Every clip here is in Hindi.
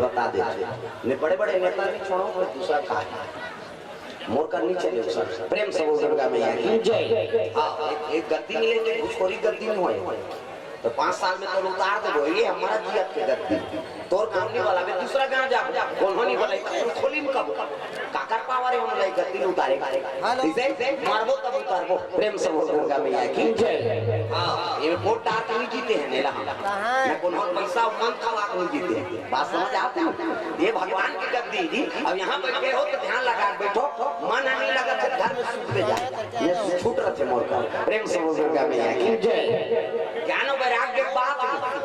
बता देते ने बड़े बड़े नेता ने छोड़ो कोई दूसरा कहा मोर का नीचे ले सर प्रेम से बोल दुर्गा मैया की जय। हां एक गद्दी मिले तो घुसखोरी गद्दी में होए तो 5 साल में तो उतार दे ये हमारा जियत के गद्दी तोर काम नहीं वाला बे दूसरा गांव जा कौन होनी वाला खोली में कब काकर पावरे हम लाई गद्दी उतारे इसे मारबो तब उतारबो प्रेम से बोल दुर्गा मैया की जय। हां ये वोट डाल नहीं जीते हैं नेला मैं कौन और पैसा मन खवा नहीं जीते बात समझ आते हैं ये भगवान की गद्दी जी। अब यहां बैठे हो तो ध्यान लगा बैठो मन नहीं लगा तो घर में सूत पे जा ये छूट रहे थे मोर का प्रेम से बोल दुर्गा मैया की जय। ज्ञान वैराग्य बात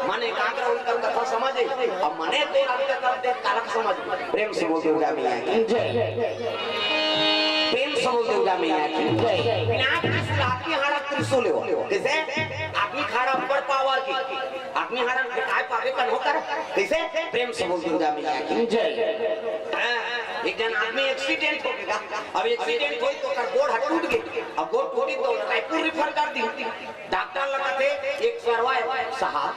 माने कांकरा उनका कथा समझे अब मने तो आपके करते कारक समझ प्रेम से बोल दुर्गा मैया की जय। प्रेम से बोल दुर्गा मैया की जय। बिना किसी लाठी हाड़ा त्रिशूल हो कैसे आदमी खड़ा ऊपर पावर की आदमी हाड़ा काय पावे कर होकर कैसे प्रेम से बोल दुर्गा मैया की जय। एक जन आदमी एक्सीडेंट हो गया अब एक्सीडेंट हुई तो गोड़ टूट गई अब गोड़ टूटी तो रायपुर रिफर कर दी डॉक्टर लगा थे एक सरवाए साहब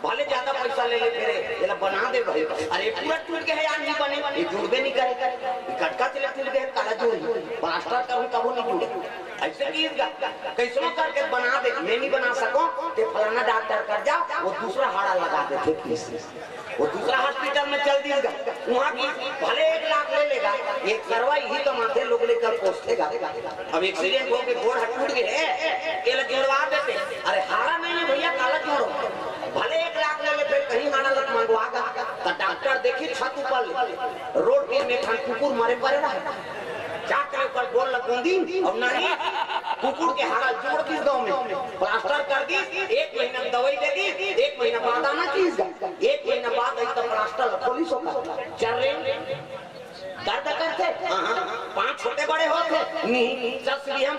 भले ज्यादा पैसा ले ले फिरे ये बना दे भाई अरे पूरा टूट गया है यार नहीं बने ये जुड़बे नहीं करे कटका चले टूट गया काला जोड़ प्लास्टर करूं तब नहीं जुड़े ऐसे कीजिएगा कैसे करके बना दे मैं नहीं बना सको तो फलाना डॉक्टर कर जा वो दूसरा हाड़ा लगा देते वो दूसरा हॉस्पिटल में चल दिएगा वहाँ की भले 1 लाख ले लेगा एक करवाई ही कमाते लोग लेकर पहुंचेगा। अब एक्सीडेंट हो गए गोड़ टूट गए ये जोड़वा देते अरे हाड़ा नहीं है भैया काला जोड़ो भले 1 लाख ले ले फिर कहीं हाड़ा लग मंगवागा तो डॉक्टर देखी छत ऊपर रोड पे में कुकुर मारे पड़े रहा क्या करे पर बोल लगूंगी और नहीं कुकुर के हाड़ा जोड़ दी गांव में प्लास्टर कर दी 1 महीना दवाई दे दी 1 महीना बाद आना चीज 1 महीना बाद आई तो प्लास्टर पुलिस होगा चल रहे दर्द करते 5 छोटे बड़े होते नहीं सब हम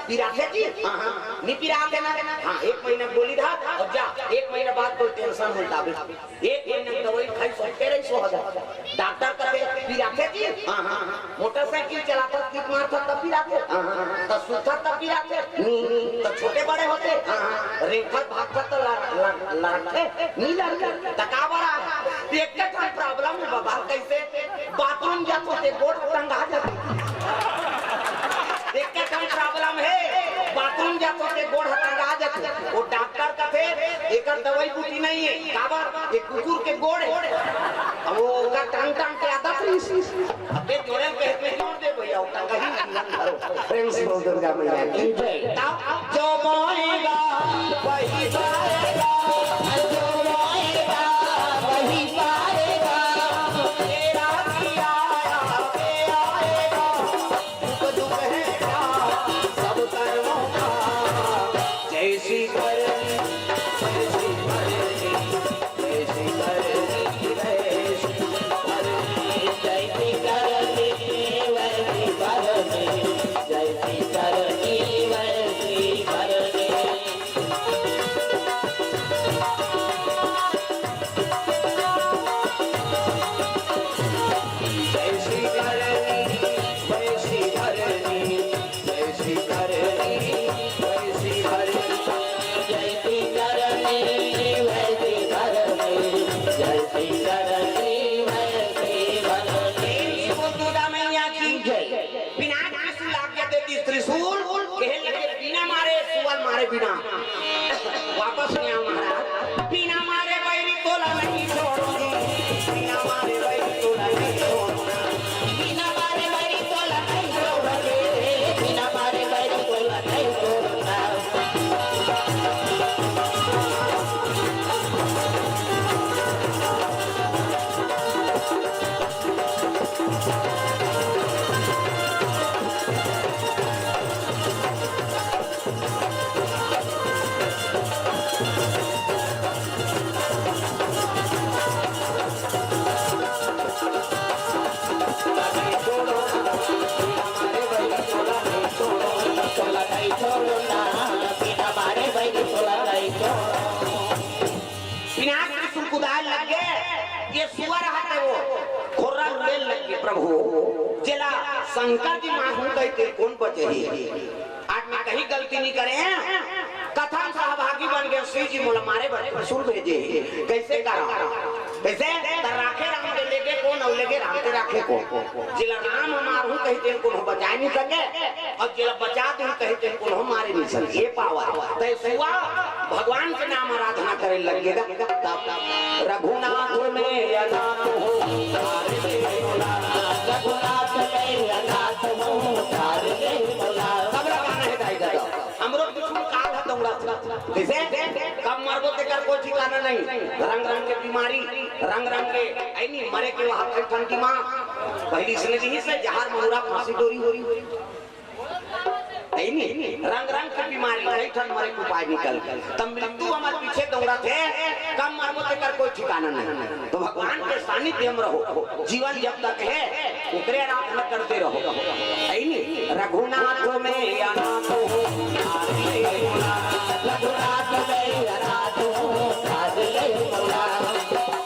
पिराते जी नहीं पिराते ना हाँ 1 महीना गोली था और जा 1 महीना बाद कोई टेंशन होता 1 महीना दवाई खाई सो फिर 100,000 डॉक्टर कहते पिराते जी मोटरसाइकिल चलाता किक मारता तब पिराते तो सुता तब पिराते नहीं तो छोटे बड़े होते रेखा भागता तो लड़ते नहीं लड़ते तका बड़ा एक का प्रॉब्लम है बाबा कैसे बाथरूम जाते थे गोड़ टंगा जाते एक का प्रॉब्लम है बाथरूम जाते थे गोड़ टंगा जाते वो डॉक्टर का थे एक दवाई बूटी नहीं है काबर एक कुकुर के गोड़ है अब वो का टांग के आदत नहीं अबे जोड़े पे में जोड़ दे भैया वो टंगा ही प्रेम से बोल दुर्गा मैया की जय। जो बोएगा वही पाएगा जो बोएगा वही पाएगा तेरा किया आएगा दुख दुख है सब कर्मों का जैसी करनी वैसी भरनी जैसी करनी वैसी भरनी जैसी करनी वैसी भरनी जैसी करनी वैसी भरनी। बिना वापस नहीं आओ महाराज बिना मारे बैरी तोला नहीं छोड़ूंगी बिना मारे बैरी तोला नहीं छोड़ूंगा बिना मारे बैरी तोला नहीं छोड़ूंगी बिना मारे बैरी तोला नहीं छोड़ूंगा। प्रभु जिला शंकर जी माहू कहते कौन बचे आज में कहीं गलती नहीं करे कथा सहभागी बन गए श्री जी मोला मारे बड़े प्रसूर भेजे कैसे करा कैसे राखे राम के रखे को जिला राम मारू कहते को बचा नहीं सके और जिला बचा दूं कहते को मारे नहीं सके ये पावर तो सुआ भगवान के नाम आराधना करे लगेगा रघुनाथ में अनाथ हो रघुनाथ में अनाथ हो सब लगाना है गाइदा हमरो कुछ काल है दौड़ा कैसे कब मरबो ते कर कोई ठिकाना नहीं रंग रंग के बीमारी रंग रंग के ऐनी मरे के वहां पे ठंडी मां पहली जिंदगी से जहर महुरा फांसी डोरी हो रही ऐनी रंग रंग की बीमारी कई ठन मरे को उपाय निकल तब मृत्यु हमारे पीछे दौड़ा थे कब मरबो ते कर कोई ठिकाना नहीं तो भगवान के सानिध्य में रहो जीवन जब तक है उतरे आराधना करते रहो ऐनी रघुनाथ में अनाथ हो रघुनाथ में अनाथ हो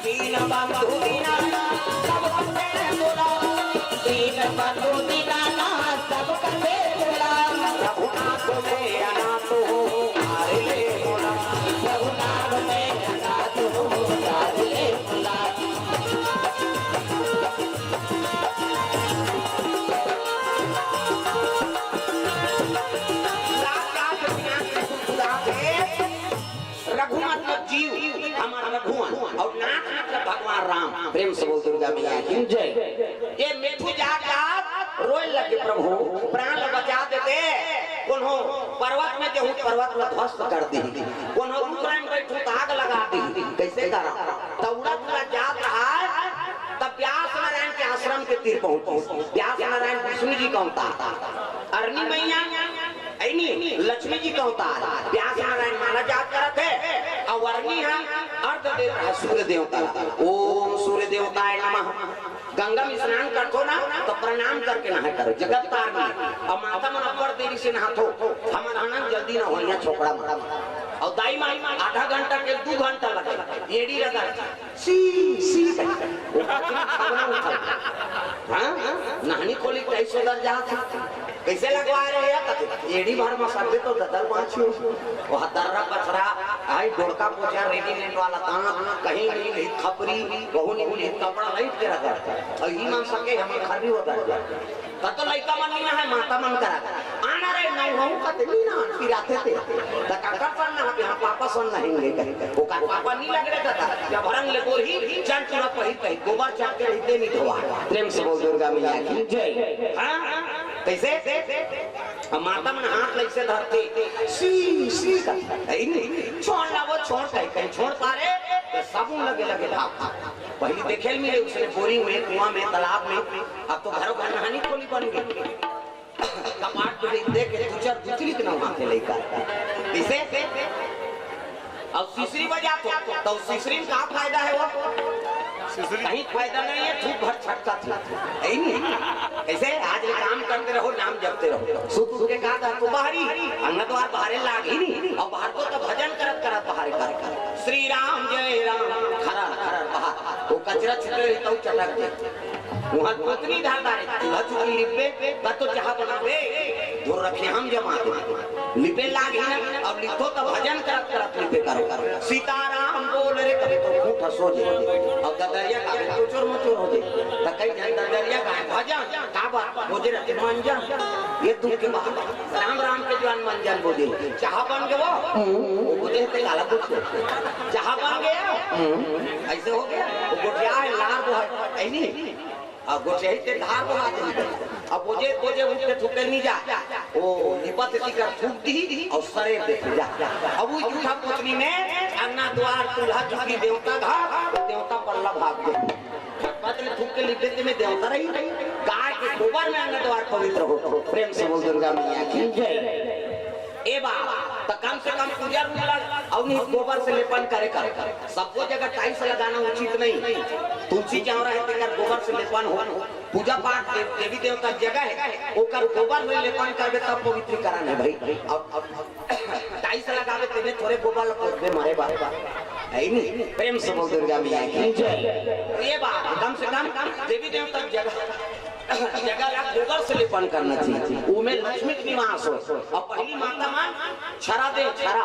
दीन बंधु दीनानाथ सब करते बोला दीन बंधु दीनानाथ सब करते बोला रघुनाथ में अनाथ हो मारे ले बोला रघुनाथ में अनाथ हो मारे ले बोला रघुनाथ जीव हमारा रघुवन और नाथ मतलब भगवान राम प्रेम से बोल दुर्गा मैया की जय ये मिठू जात रोए लगे प्रभु प्राण बचा देते कोनो पर्वत में जो पर्वत में ध्वस्त कर दी कोनो ऊपर में बैठो आग लगा दी कैसे करा तौड़ा पूरा जात रहा तब व्यास नारायण के आश्रम के तीर पहुंचे व्यास नारायण विष्णु जी का अवतार अरनी मैया ऐनी लक्ष्मी जी का अवतार व्यास नारायण माला जाप करते और अरनी हम अर्ध देव सूर्य देवता ओम सूर्य देवताय नमः गंगा में स्नान करतो ना तो प्रणाम करके नहा करो जगत तारनी और माता मन अब्बर देरी से नहातो हम नहाना जल्दी ना होइया छोकड़ा माता और दाई माई आधा घंटा के 2 घंटा लगे एड़ी लगा सी सी हां नहानी खोली कैसे दर जा कैसे लगवा रहे हैं एड़ी भर में सब तो ददल पाछू वह दर्रा पथरा आई डोरका पोछा रेडीमेड वाला ताना कहीं नहीं ले खपरी बहु नहीं ले कपड़ा लाइट के रखा और ही मान सके हम खरी होता है तो लइका मन नहीं है माता मन करा आना रे नहीं हम कतनी ना फिराते थे त काका पर ना हम पापा सन नहीं ले करे वो का पापा नहीं लग रहा था जब भरंग ले गोरी चल चुरा पही गोबर चाट के रहते नहीं धोआ प्रेम से बोल दुर्गा मैया की जय हां कैसे माता मन हाथ लइसे धरते सी सी नहीं छोड़ ना वो छोड़ कहीं छोड़ पारे तो साबुन लगे लगे भाग पहले देखेल मिले उसने बोरिंग में कुआं में तालाब में अब तो घरों घर नहानी खोली बन गई कपाट पे देख के गुजर गुजरी के नाम के लेकर इसे अब सीसरी बजा तो सीसरी में क्या फायदा है वो कहीं फायदा नहीं है धूप भर छटका थी ऐसे आज काम करते रहो नाम जपते रहो सुख के कहा तो बाहरी अंगना द्वार बाहर लाग ही नहीं और बाहर तो भजन करत करत बाहर कर श्री राम जय राम खरा खरा बाहर वो कचरा छिटे तो चटक दे वहां उतनी धारदार है चुकी लिपे तो चाह बनावे दूर रखे हम जमा लिपे लाग ही ना अब लिखो तो भजन करत करत लिपे करो सीताराम बोल रे कभी तो खूब हंसो जे अब दरिया का तो चोर मचोर हो जे त कई जन दरिया का भजन का बात बोझे रते मंजन ये दुख के बाद राम राम के जवान मंजन बोझे चाह बन गए वो बोझे ते गाला कुछ चाह बन गया ऐसे हो गया वो गोटिया है लार वो है ऐनी अब गोटिया के धार बना दे अब बोझे बोझे उठ के थूके नहीं जा वो निपत कर थूक दी और सरे देख जा अब वो झूठा पुतनी में अन्ना द्वार चूल्हा चुकी देवता घर देवता पल्ला भाग गए पतले थूक के लिपते में देवता रही गाय के गोबर में अन्ना द्वार पवित्र हो प्रेम से बोल दुर्गा मैया की जय ए बाबा तो कम से कम पूजा और नहीं गोबर से लेपन करे सबको जगह टाइल्स लगाना उचित नहीं तुलसी जहाँ रहे तेकर गोबर से लेपन हो पूजा पाठ देवी देवता जगह है ओकर गोबर में लेपन करबे तब पवित्रीकरण है भाई अब टाइल्स लगावे तेने थोड़े गोबर लगबे मारे बाप है नहीं प्रेम से बोल दुर्गा मैया की जय ये बात कम से कम देवी देवता जगह जगह ला गोबर से लेपन करना चाहिए, उमें लक्ष्मी के निवास हो। अब पहली माता मान छरा दे, छरा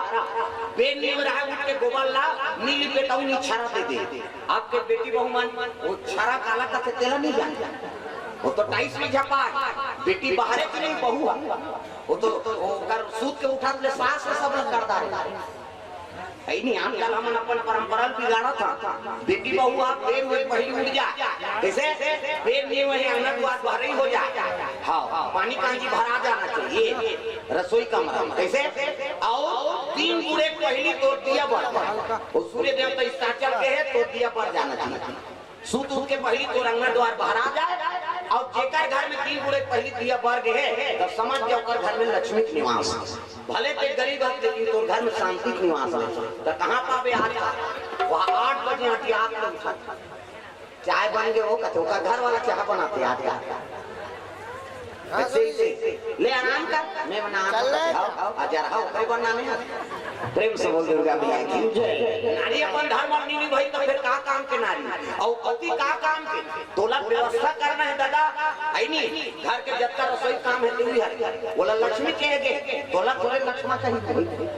बेन नीव रहा उठ के गोबर ला नीली बेटा नी छरा दे दे। आपके बेटी बहू मान वो छरा काला का तेला नहीं जाए, वो तो टाइस में झपा बेटी बाहर की नहीं बहू है, वो तो कर सूत के उठा ले सास से सब लोग करता है। ऐ नहीं आजकल हम अपन परंपरा बिगाड़ा था, बेटी बहू आप पेड़ हुए पहली उड़ जा कैसे पेड़ नहीं हुए अंगन द्वार बाहर ही हो जाए। हाँ पानी कांजी भरा जाना चाहिए रसोई कमरा में कैसे आओ 3 बूढ़े पहली तोड़ दिया बढ़ और सूर्य देवता इस चल के है तोड़ दिया बढ़ जाना चाहिए। सूत उठ के पहली तो अंगन द्वार बाहर आ जाए और जेकर घर में 3 बूढ़े पहली दिया बढ़ गए तो समझ जाओ घर में लक्ष्मी के निवास, भले पे गरीब है लेकिन तो घर में शांति के निवास है। तो कहाँ पावे आज वहाँ 8 बजे आती आप चाय बन गए वो कहते का घर वाला चाय बनाते आज ले आराम कर मैं बना आजा रहा हूँ कई बनाने प्रेम से बोल दुर्गा मैया की जय। नारी अपन धर्म नहीं भाई तो फिर का काम के नारी और पति का काम के तोला व्यवस्था करना है दादा आई नहीं घर के जब तक रसोई काम है तू है बोला लक्ष्मी कहेगे तोला थोड़े लक्ष्मा कहीं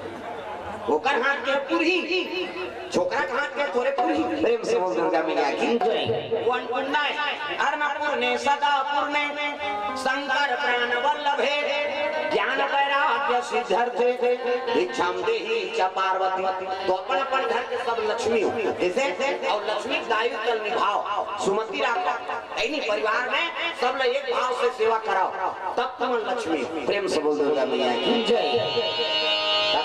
ओकर हाथ के पूरी छोकरा के हाथ के थोड़े पूरी प्रेम से बोल दुर्गा मैया की जय। वन पुण्य अर्णपुर ने सदापुर ने शंकर प्राण वल्लभे ज्ञान वैराग्य सिद्धार्थे भिक्षाम देहि च पार्वती। तो अपन अपन घर के सब लक्ष्मी हो जैसे और लक्ष्मी दायित्व कल निभाओ सुमति रखो ऐनी परिवार में सब लोग एक भाव से सेवा कराओ तब तुम लक्ष्मी प्रेम से बोल दुर्गा मैया की जय।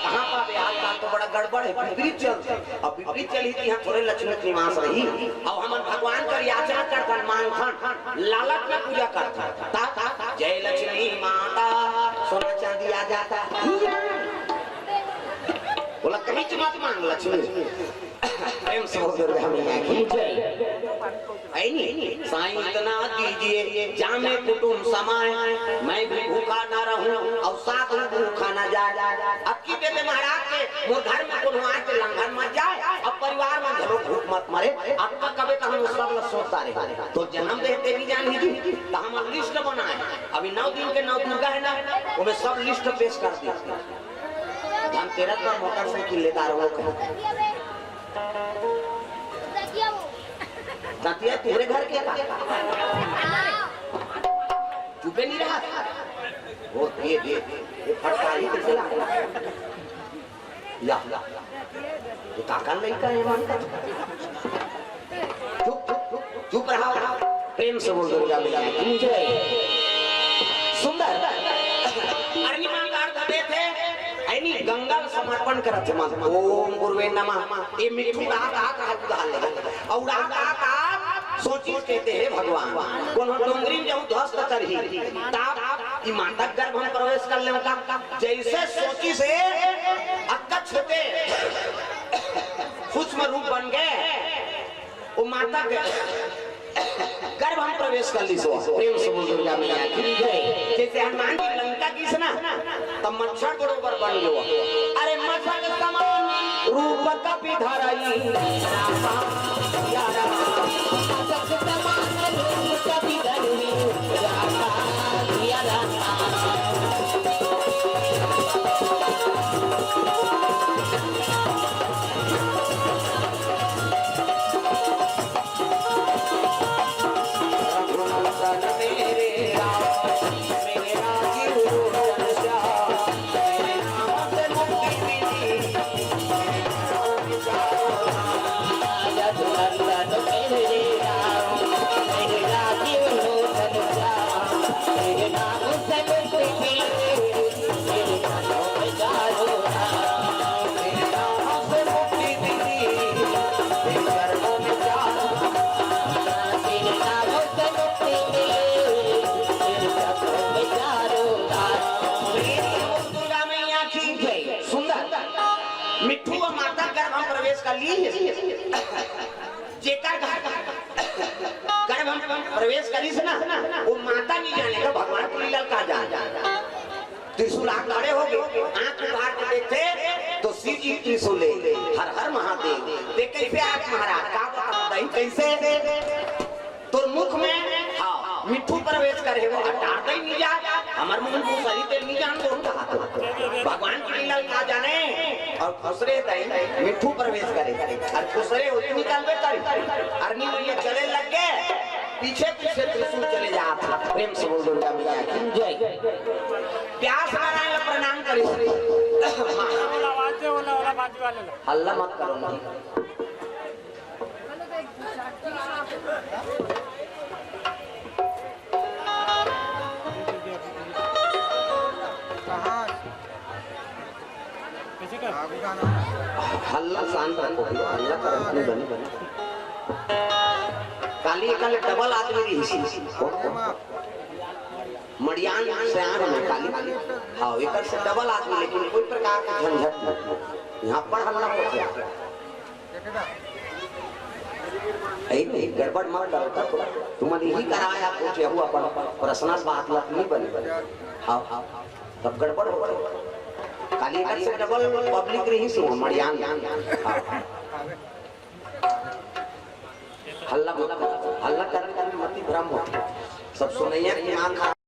कहाँ पावे आज का तो बड़ा गड़बड़ है विपरीत चलते अब विपरीत चली थी यहाँ थोड़े लक्ष्मी निवास रही और हम भगवान कर याचना करता मांगता लालच में पूजा करता जय लक्ष्मी माता सोना चांदी आ जाता बोला कहीं मत मांग लक्ष्मी प्रेम से दुर्गा मैया की जय। साईं इतना दीजिए जामे कुटुंब समाए मैं भी भूखा ना रहूं और साथ में भूखा ना जाए। अब की बेटे महाराज के मोर घर में कोनो आए के लंघन मत जाए अब परिवार में घरों भूख मत मरे अब तक कभी तो हम सब लोग सोचता रहे तो जन्म देते भी जान लीजिए तो हम लिस्ट बनाए अभी 9 दिन के 9 दुर्गा है ना वो मैं सब लिस्ट पेश कर दिया। धनतेरस पर मोटरसाइकिल लेता रहो तातिया तुम्हारे घर के चुपे नहीं रहा वो ये फटकारी कैसे ला ये काका लड़का है मानता चुप रहा प्रेम से बोल दुर्गा मैया की जय। सुंदर अरणिमा का दे थे ऐनी गंगा समर्पण करत थे मां ओम गुरुवे नमः ये मिठू का उधार ले और का सोची कहते हैं भगवान कोनो डोंगरी में जाऊं ध्वस्त करही ताप ई माता गर्भ हम प्रवेश कर ले का जैसे सोची से अक्का छोटे सूक्ष्म रूप बन गए वो माता गर्भ हम प्रवेश कर ली सो प्रेम से बोल दुर्गा मैया की जय। जैसे हनुमान जी लंका की से ना तब मच्छर बरोबर बन गयो अरे मच्छर समान रूप कपि धरई यारा प्रवेश करी से ना वो माता नहीं जानेगा भगवान को लीला का जान त्रिशूल हाथ खड़े हो गए आंख उभार के देखते तो शिव जी त्रिशूल ले हर हर महादेव देख कैसे आप महाराज का बताई कैसे तो मुख में हाँ मिठू प्रवेश करे वो हटाते ही नहीं जा हमार मुंह को सही ते नहीं जान कौन कहा भगवान की लीला का जाने और दूसरे तई मिठू प्रवेश करे और दूसरे उतनी निकालबे करे अरनी मैया चले लग गए पीछे पीछे त्रिशूल चले जा प्रेम से बोल दुर्गा मैया की जय प्यास नारायण प्रणाम करी हल्ला मत करो हल्ला शांत रखो हल्ला करने बनी बनी काली काले डबल आदमी रही मड़ियान से आ रहे काली हाँ एक से डबल आदमी लेकिन कोई प्रकार का झंझट नहीं यहाँ पर हल्ला हो गया नहीं गड़बड़ मत करो तुमने यही कराया पूछे हुआ पर प्रश्न बात नहीं बनी हाँ हाँ तब गड़बड़ हो गई काली से डबल पब्लिक रही सो मड़ियान हल्ला करने मत भ्रम हो सब सुनैया की आंख